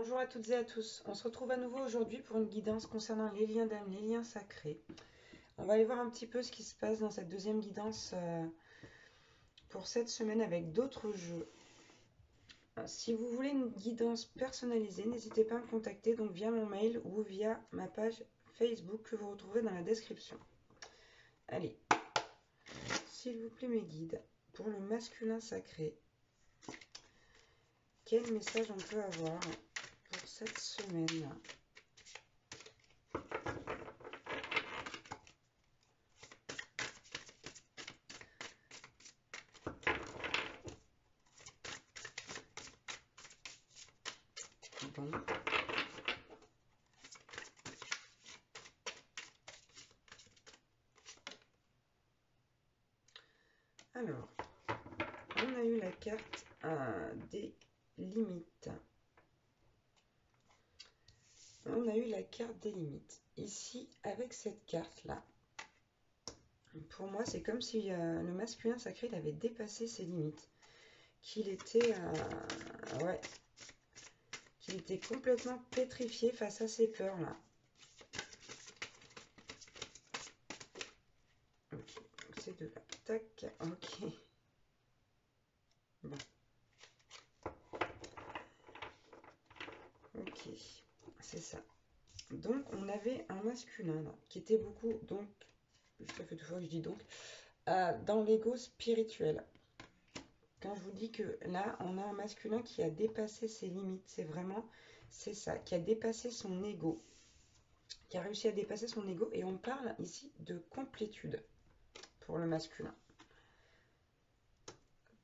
Bonjour à toutes et à tous, on se retrouve à nouveau aujourd'hui pour une guidance concernant les liens d'âme, les liens sacrés. On va aller voir un petit peu ce qui se passe dans cette deuxième guidance pour cette semaine avec d'autres jeux. Si vous voulez une guidance personnalisée, n'hésitez pas à me contacter donc via mon mail ou via ma page Facebook que vous retrouverez dans la description. Allez, s'il vous plaît mes guides, pour le masculin sacré, quel message on peut avoir pour cette semaine ? Bon. Alors, on a eu la carte des limites. On a eu la carte des limites. Ici, avec cette carte-là, pour moi, c'est comme si le masculin sacré il avait dépassé ses limites. Qu'il était, ouais, qu'il était complètement pétrifié face à ses peurs-là. Ok, donc ces deux-là. Tac, ok. Bon. Ok, c'est ça. Donc, on avait un masculin là, qui était beaucoup, donc, ça fait 2 fois que je dis donc, dans l'ego spirituel. Quand je vous dis que là, on a un masculin qui a dépassé ses limites, c'est vraiment, c'est ça, qui a dépassé son ego, qui a réussi à dépasser son ego, et on parle ici de complétude pour le masculin.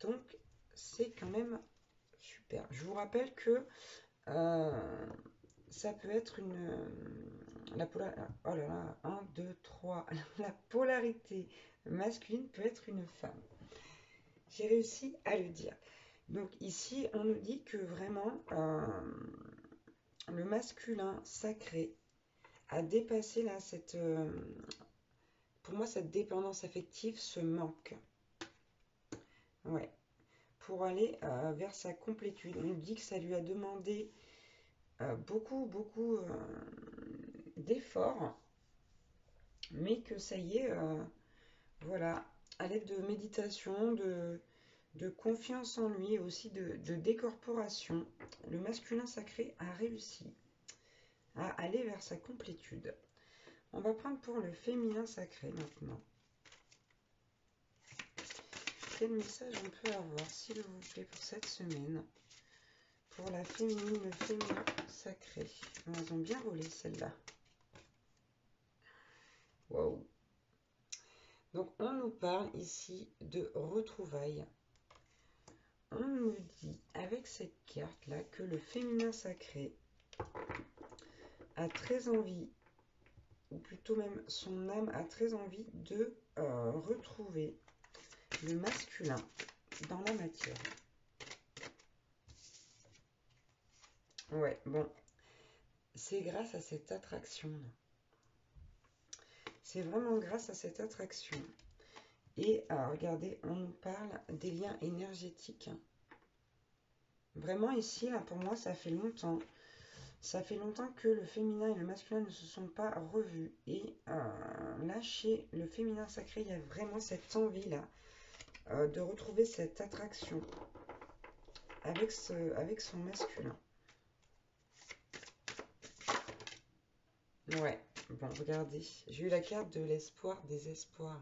Donc, c'est quand même super. Je vous rappelle que ça peut être oh là là, 1, 2, 3, la polarité masculine peut être une femme. J'ai réussi à le dire. Donc ici, on nous dit que vraiment, le masculin sacré a dépassé là pour moi, cette dépendance affective, ce manque. Ouais. Pour aller vers sa complétude. On nous dit que ça lui a demandé beaucoup d'efforts, mais que ça y est, voilà, à l'aide de méditation, de confiance en lui et aussi de décorporation, le masculin sacré a réussi à aller vers sa complétude. On va prendre pour le féminin sacré maintenant. Quel message on peut avoir, s'il vous plaît, pour cette semaine, pour la féminine, le féminin sacré. Elles ont bien volé celle-là. Waouh! Donc on nous parle ici de retrouvailles. On nous dit avec cette carte-là que le féminin sacré a très envie, ou plutôt même son âme a très envie de retrouver le masculin dans la matière. Ouais, bon, c'est grâce à cette attraction-là. C'est vraiment grâce à cette attraction. Et regardez, on nous parle des liens énergétiques. Vraiment ici, là, pour moi, ça fait longtemps. Ça fait longtemps que le féminin et le masculin ne se sont pas revus. Et là, chez le féminin sacré, il y a vraiment cette envie-là de retrouver cette attraction avec son masculin. Ouais, bon, regardez. J'ai eu la carte de l'espoir, des espoirs.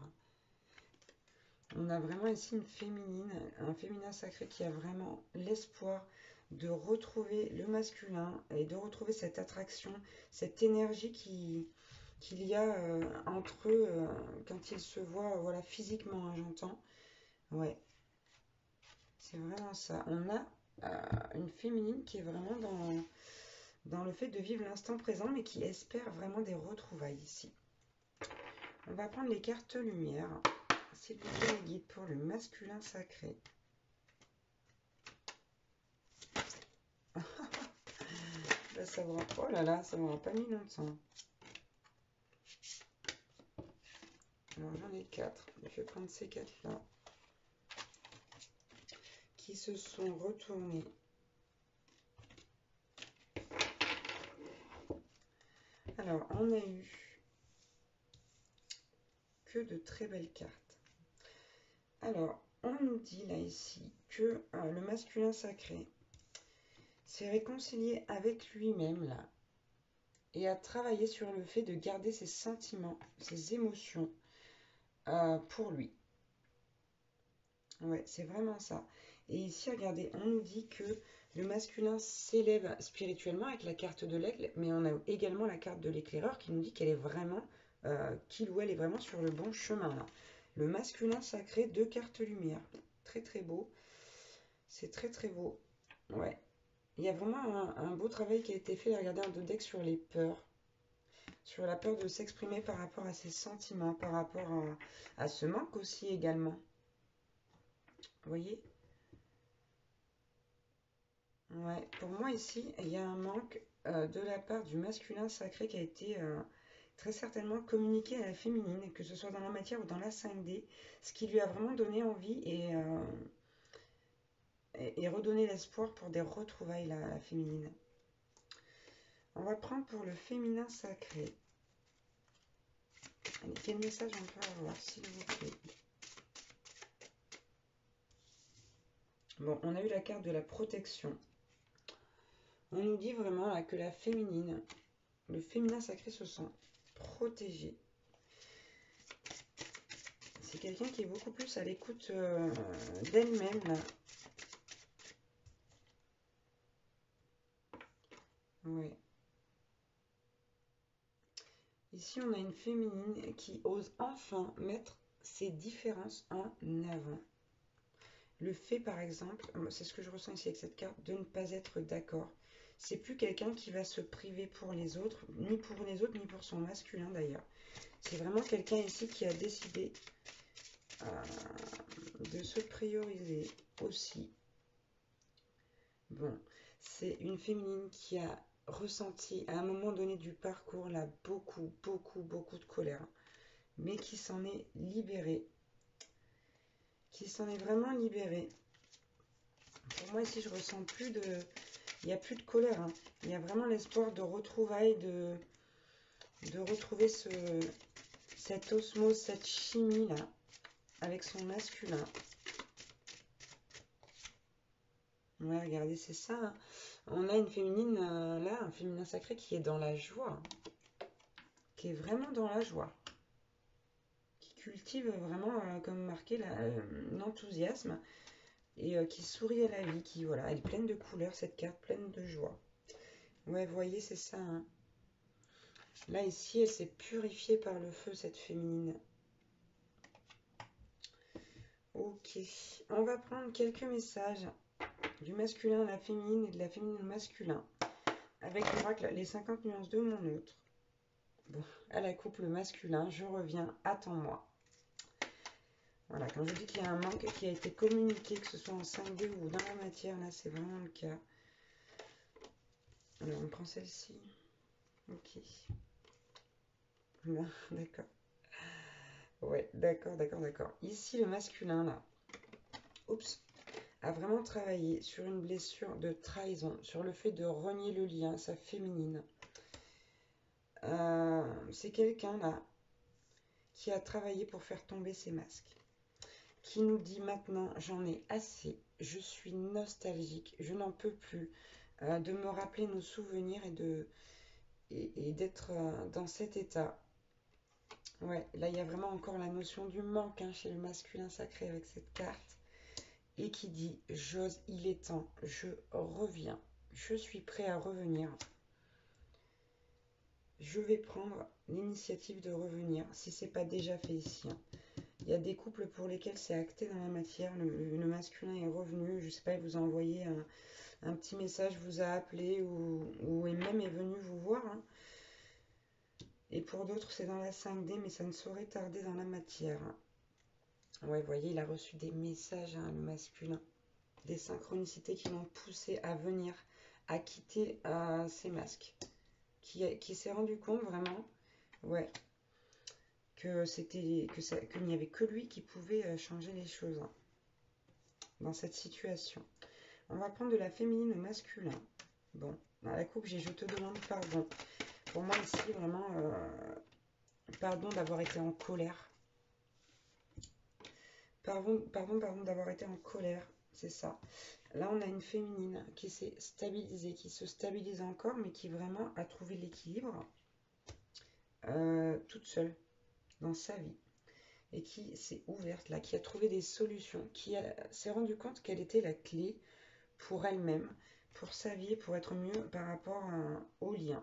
On a vraiment ici une féminine, un féminin sacré qui a vraiment l'espoir de retrouver le masculin et de retrouver cette attraction, cette énergie qu'il y a entre eux quand ils se voient, voilà, physiquement, hein, j'entends. Ouais, c'est vraiment ça. On a une féminine qui est vraiment dans le fait de vivre l'instant présent, mais qui espère vraiment des retrouvailles ici. On va prendre les cartes lumière. S'il vous plaît, les guides pour le masculin sacré. Là, ça va... Oh là là, ça m'aura pas mis longtemps. Alors, j'en ai 4. Je vais prendre ces 4-là. Qui se sont retournés. Alors, on a eu que de très belles cartes. Alors, on nous dit là ici que le masculin sacré s'est réconcilié avec lui-même là et a travaillé sur le fait de garder ses sentiments, ses émotions pour lui. Ouais, c'est vraiment ça. Et ici, regardez, on nous dit que le masculin s'élève spirituellement avec la carte de l'aigle, mais on a également la carte de l'éclaireur qui nous dit qu'elle est vraiment, qu'il ou elle est vraiment sur le bon chemin là. Le masculin sacré, 2 cartes lumière. Très très beau. C'est très très beau. Ouais. Il y a vraiment un beau travail qui a été fait. Regardez un deck sur les peurs. Sur la peur de s'exprimer par rapport à ses sentiments, par rapport à ce manque aussi également. Vous voyez? Ouais, pour moi ici, il y a un manque de la part du masculin sacré qui a été très certainement communiqué à la féminine, que ce soit dans la matière ou dans la 5D, ce qui lui a vraiment donné envie et redonné l'espoir pour des retrouvailles à la féminine. On va prendre pour le féminin sacré. Allez, quel message on peut avoir, s'il vous plaît? Bon, on a eu la carte de la protection. On nous dit vraiment là, que la féminine, le féminin sacré se sent protégé. C'est quelqu'un qui est beaucoup plus à l'écoute d'elle-même. Ouais. Ici, on a une féminine qui ose enfin mettre ses différences en avant. Le fait, par exemple, c'est ce que je ressens ici avec cette carte, de ne pas être d'accord. C'est plus quelqu'un qui va se priver pour les autres, ni pour les autres, ni pour son masculin d'ailleurs. C'est vraiment quelqu'un ici qui a décidé de se prioriser aussi. Bon, c'est une féminine qui a ressenti à un moment donné du parcours là beaucoup de colère, mais qui s'en est libérée, qui s'en est vraiment libérée. Pour moi ici je ressens plus de, il n'y a plus de colère, hein. Il y a vraiment l'espoir de retrouvailles, de retrouver cette osmose, cette chimie là avec son masculin. Ouais, regardez, c'est ça, hein. On a une féminine là, un féminin sacré qui est dans la joie, qui est vraiment dans la joie, qui cultive vraiment, comme marqué, l'enthousiasme et qui sourit à la vie, qui, voilà, elle est pleine de couleurs, cette carte, pleine de joie. Ouais, vous voyez, c'est ça, hein. Là, ici, elle s'est purifiée par le feu, cette féminine. Ok, on va prendre quelques messages du masculin à la féminine et de la féminine au masculin. Avec l'oracle, les 50 nuances de mon autre. Bon, à la couple masculin, je reviens, attends-moi. Voilà, quand je dis qu'il y a un manque qui a été communiqué, que ce soit en 5D ou dans la matière, là c'est vraiment le cas. Alors on prend celle-ci. Ok. Bon, d'accord. Ouais, d'accord. Ici le masculin, là, oups, a vraiment travaillé sur une blessure de trahison, sur le fait de renier le lien, sa féminine. C'est quelqu'un là qui a travaillé pour faire tomber ses masques, qui nous dit maintenant j'en ai assez, je suis nostalgique, je n'en peux plus de me rappeler nos souvenirs et d'être dans cet état. Ouais, là il y a vraiment encore la notion du manque, hein, chez le masculin sacré avec cette carte, et qui dit j'ose, il est temps, je reviens, je suis prêt à revenir. Je vais prendre l'initiative de revenir, si ce n'est pas déjà fait ici, hein. Il y a des couples pour lesquels c'est acté dans la matière, le masculin est revenu, je ne sais pas, il vous a envoyé un petit message, vous a appelé ou même est venu vous voir, hein. Et pour d'autres, c'est dans la 5D, mais ça ne saurait tarder dans la matière. Ouais, vous voyez, il a reçu des messages, hein, le masculin, des synchronicités qui l'ont poussé à venir, à quitter ses masques, qui s'est rendu compte vraiment, ouais, qu'il n'y avait que lui qui pouvait changer les choses, hein, dans cette situation. On va prendre de la féminine au masculin. Bon, dans la coupe, je te demande pardon. pour moi ici, vraiment, pardon d'avoir été en colère. Pardon d'avoir été en colère, c'est ça. Là, on a une féminine qui s'est stabilisée, qui se stabilise encore, mais qui vraiment a trouvé l'équilibre toute seule dans sa vie. Et qui s'est ouverte là, qui a trouvé des solutions, qui s'est rendu compte qu'elle était la clé pour elle-même, pour sa vie, pour être mieux par rapport au lien.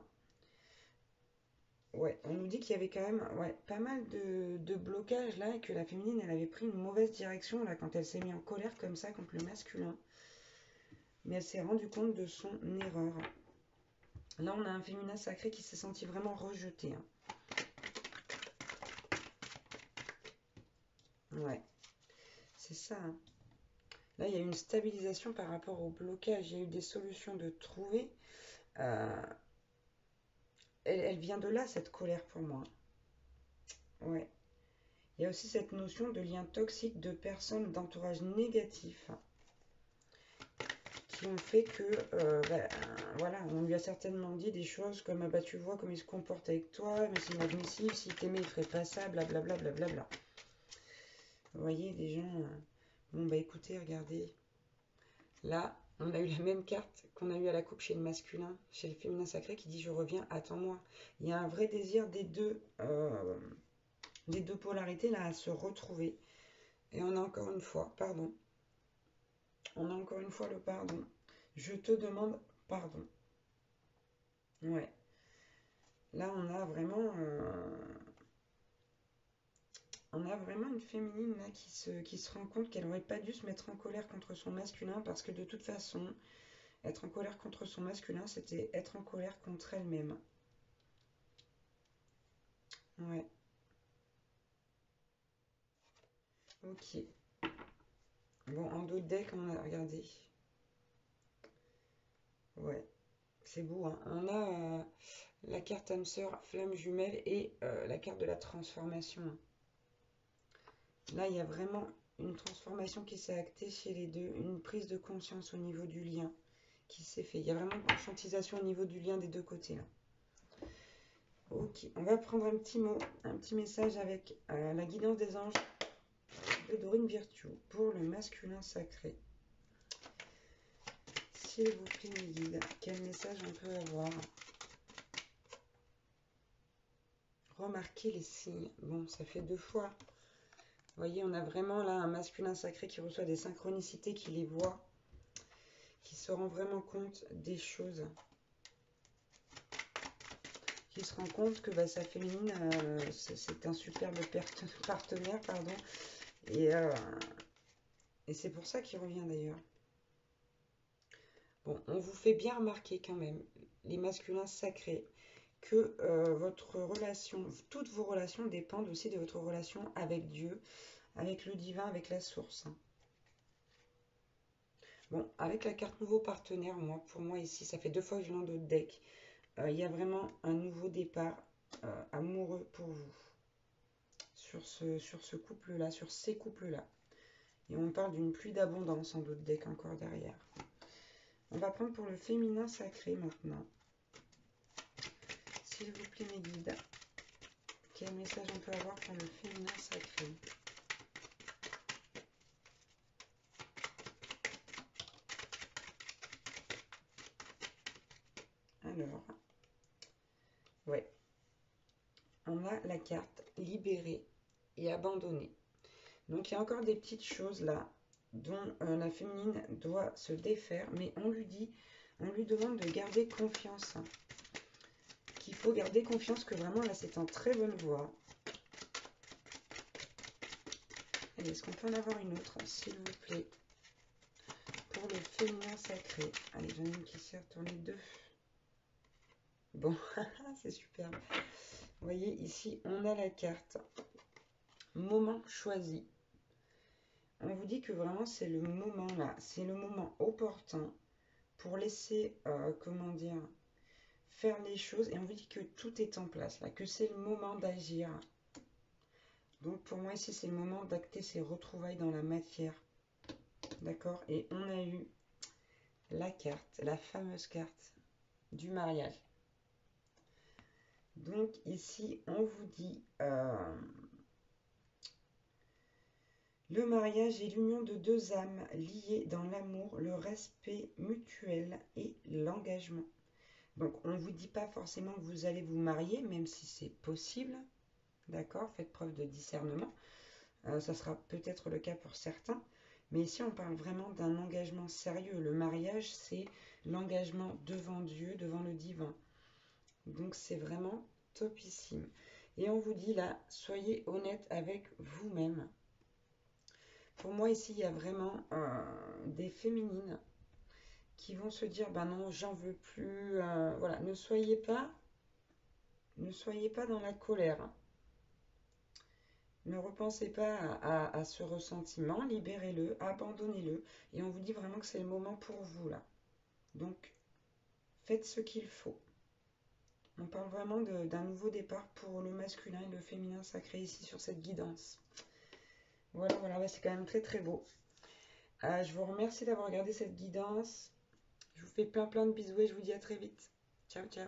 Ouais, on nous dit qu'il y avait quand même pas mal de blocages là et que la féminine, elle avait pris une mauvaise direction là quand elle s'est mise en colère comme ça contre le masculin. Mais elle s'est rendue compte de son erreur. Là, on a un féminin sacré qui s'est senti vraiment rejeté. Hein. Ouais, c'est ça. Hein. Là, il y a eu une stabilisation par rapport au blocage. Il y a eu des solutions de trouver. Euh, elle vient de là, cette colère pour moi. Ouais. Il y a aussi cette notion de lien toxique de personnes d'entourage négatif qui ont fait que, voilà, on lui a certainement dit des choses comme, ah bah tu vois comme il se comporte avec toi, mais c'est inadmissible, s'il t'aimait il ferait pas ça, blablabla, blablabla. Vous voyez, des gens, bon bah écoutez, regardez, là, on a eu la même carte qu'on a eu à la coupe chez le masculin, chez le féminin sacré qui dit je reviens, attends-moi. Il y a un vrai désir des deux polarités là à se retrouver. Et on a encore une fois, pardon, on a encore une fois le pardon. Je te demande pardon. Ouais. Là, on a vraiment une féminine là, qui se rend compte qu'elle n'aurait pas dû se mettre en colère contre son masculin parce que de toute façon, être en colère contre son masculin, c'était être en colère contre elle-même. Ouais. Ok. Bon, en d'autres decks, on a regardé. Ouais. C'est beau, hein. On a la carte âme sœur, flamme jumelle et la carte de la transformation. Là, il y a vraiment une transformation qui s'est actée chez les deux, une prise de conscience au niveau du lien qui s'est fait. Il y a vraiment une conscientisation au niveau du lien des deux côtés. Là. Ok, on va prendre un petit mot, un petit message avec la guidance des anges de Dorine Virtue pour le masculin sacré. S'il vous plaît, mes guides, quel message on peut avoir? Remarquez les signes. Bon, ça fait 2 fois. Vous voyez, on a vraiment là un masculin sacré qui reçoit des synchronicités, qui les voit, qui se rend vraiment compte des choses, qui se rend compte que bah, sa féminine, c'est un superbe partenaire, pardon, et c'est pour ça qu'il revient d'ailleurs. Bon, on vous fait bien remarquer quand même, les masculins sacrés, que votre relation, toutes vos relations dépendent aussi de votre relation avec Dieu, avec le divin, avec la source. Bon, avec la carte nouveau partenaire, pour moi ici, ça fait 2 fois que je viens d'autres decks. Il y a vraiment un nouveau départ amoureux pour vous sur ce couple-là, sur ces couples-là. Et on parle d'une pluie d'abondance en d'autres decks encore derrière. On va prendre pour le féminin sacré maintenant. S'il vous plaît, mes guides, quel message on peut avoir pour le féminin sacré? Alors, ouais, on a la carte libérée et abandonnée. Donc, il y a encore des petites choses là dont la féminine doit se défaire, mais on lui demande de garder confiance. Qu'il faut garder confiance que vraiment là c'est en très bonne voie. Allez, est-ce qu'on peut en avoir une autre, s'il vous plaît, pour le féminin sacré? Allez, j'en ai une qui s'est retournée 2. Bon, c'est super. Vous voyez, ici, on a la carte moment choisi. On vous dit que vraiment, c'est le moment là, c'est le moment opportun pour laisser, comment dire, faire les choses. Et on vous dit que tout est en place là, que c'est le moment d'agir. Donc pour moi ici, c'est le moment d'acter ces retrouvailles dans la matière. D'accord? Et on a eu la carte, la fameuse carte du mariage. Donc ici, on vous dit le mariage est l'union de deux âmes liées dans l'amour, le respect mutuel et l'engagement. Donc on ne vous dit pas forcément que vous allez vous marier, même si c'est possible. D'accord? Faites preuve de discernement. Ça sera peut-être le cas pour certains. Mais ici, on parle vraiment d'un engagement sérieux. Le mariage, c'est l'engagement devant Dieu, devant le divin. Donc, c'est vraiment topissime. Et on vous dit là, soyez honnête avec vous-même. Pour moi, ici, il y a vraiment des féminines qui vont se dire, ben non, j'en veux plus. Voilà, ne soyez pas dans la colère. Ne repensez pas à ce ressentiment, libérez-le, abandonnez-le. Et on vous dit vraiment que c'est le moment pour vous là. Donc, faites ce qu'il faut. On parle vraiment d'un nouveau départ pour le masculin et le féminin sacré ici sur cette guidance. Voilà, voilà, ouais, c'est quand même très très beau. Je vous remercie d'avoir regardé cette guidance. Je vous fais plein plein de bisous et je vous dis à très vite. Ciao, ciao.